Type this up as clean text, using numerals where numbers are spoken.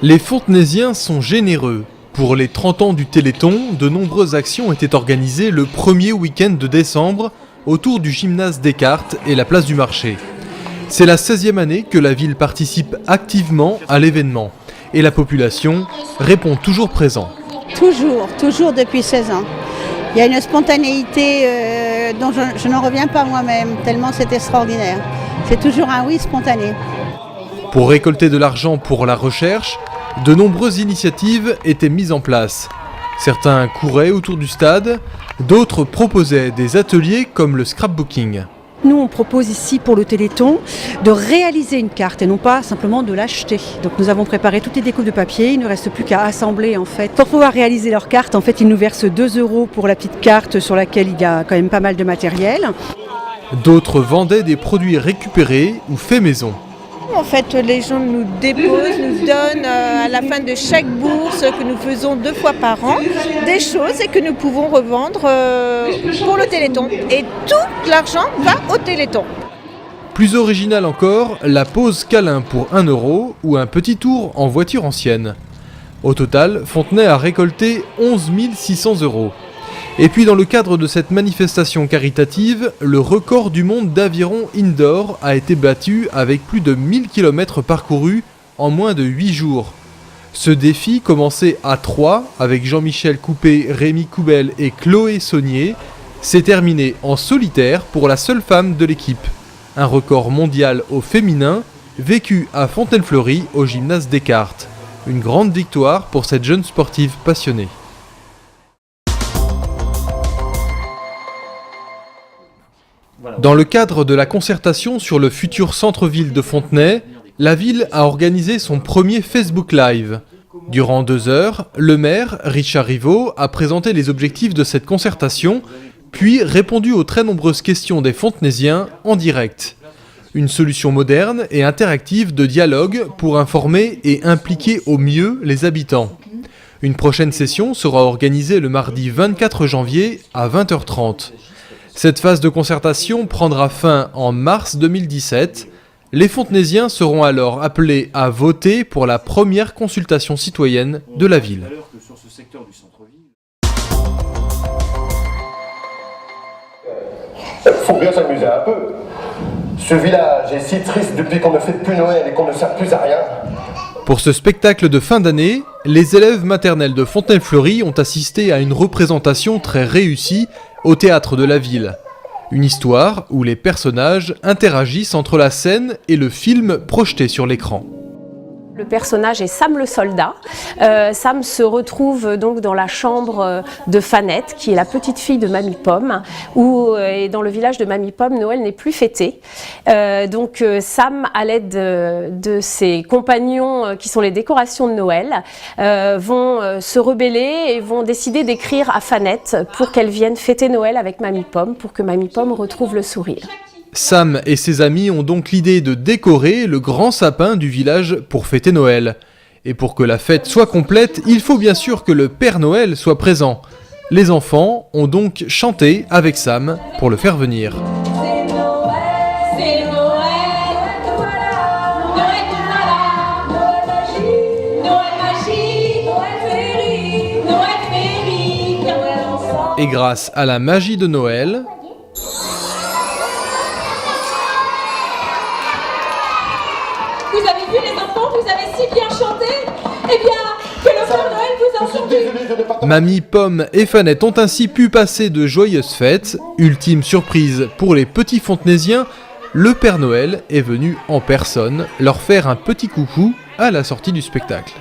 Les Fontenaisiens sont généreux. Pour les 30 ans du Téléthon, de nombreuses actions étaient organisées le premier week-end de décembre autour du gymnase Descartes et la place du marché. C'est la 16e année que la ville participe activement à l'événement. Et la population répond toujours présent. Toujours depuis 16 ans. Il y a une spontanéité dont je n'en reviens pas moi-même, tellement c'est extraordinaire. C'est toujours un oui spontané. Pour récolter de l'argent pour la recherche, de nombreuses initiatives étaient mises en place. Certains couraient autour du stade, d'autres proposaient des ateliers comme le scrapbooking. Nous, on propose ici pour le Téléthon de réaliser une carte et non pas simplement de l'acheter. Donc nous avons préparé toutes les découpes de papier, il ne reste plus qu'à assembler en fait. Pour pouvoir réaliser leur carte, en fait, ils nous versent 2 € pour la petite carte sur laquelle il y a quand même pas mal de matériel. D'autres vendaient des produits récupérés ou faits maison. En fait, les gens nous déposent, nous donnent à la fin de chaque bourse que nous faisons 2 fois par an, des choses et que nous pouvons revendre pour le Téléthon. Et tout l'argent va au Téléthon. Plus original encore, la pause câlin pour 1 € ou un petit tour en voiture ancienne. Au total, Fontenay a récolté 11 600 €. Et puis dans le cadre de cette manifestation caritative, le record du monde d'aviron indoor a été battu avec plus de 1000 km parcourus en moins de 8 jours. Ce défi, commencé à 3 avec Jean-Michel Coupé, Rémi Coubel et Chloé Saunier, s'est terminé en solitaire pour la seule femme de l'équipe. Un record mondial au féminin, vécu à Fontaine-Fleury au gymnase Descartes. Une grande victoire pour cette jeune sportive passionnée. Dans le cadre de la concertation sur le futur centre-ville de Fontenay, la ville a organisé son premier Facebook Live. Durant 2 heures, le maire, Richard Rivot, a présenté les objectifs de cette concertation, puis répondu aux très nombreuses questions des Fontenaisiens en direct. Une solution moderne et interactive de dialogue pour informer et impliquer au mieux les habitants. Une prochaine session sera organisée le mardi 24 janvier à 20h30. Cette phase de concertation prendra fin en mars 2017. Les Fontenaisiens seront alors appelés à voter pour la première consultation citoyenne de la ville. Faut bien s'amuser un peu. Ce village est si triste depuis qu'on ne fête plus Noël et qu'on ne sert plus à rien. Pour ce spectacle de fin d'année, les élèves maternels de Fontaine-Fleury ont assisté à une représentation très réussie au théâtre de la ville. Une histoire où les personnages interagissent entre la scène et le film projeté sur l'écran. Le personnage est Sam le soldat. Sam se retrouve donc dans la chambre de Fanette, qui est la petite fille de Mamie Pomme, où dans le village de Mamie Pomme, Noël n'est plus fêté. Donc Sam, à l'aide de ses compagnons, qui sont les décorations de Noël, vont se rebeller et vont décider d'écrire à Fanette pour qu'elle vienne fêter Noël avec Mamie Pomme, pour que Mamie Pomme retrouve le sourire. Sam et ses amis ont donc l'idée de décorer le grand sapin du village pour fêter Noël. Et pour que la fête soit complète, il faut bien sûr que le Père Noël soit présent. Les enfants ont donc chanté avec Sam pour le faire venir. Et grâce à la magie de Noël, vous avez vu les enfants, vous avez si bien chanté, eh bien, que le Père Noël vous en sorte. Mamie Pomme et Fanette ont ainsi pu passer de joyeuses fêtes. Ultime surprise pour les petits Fontenaisiens, le Père Noël est venu en personne leur faire un petit coucou à la sortie du spectacle.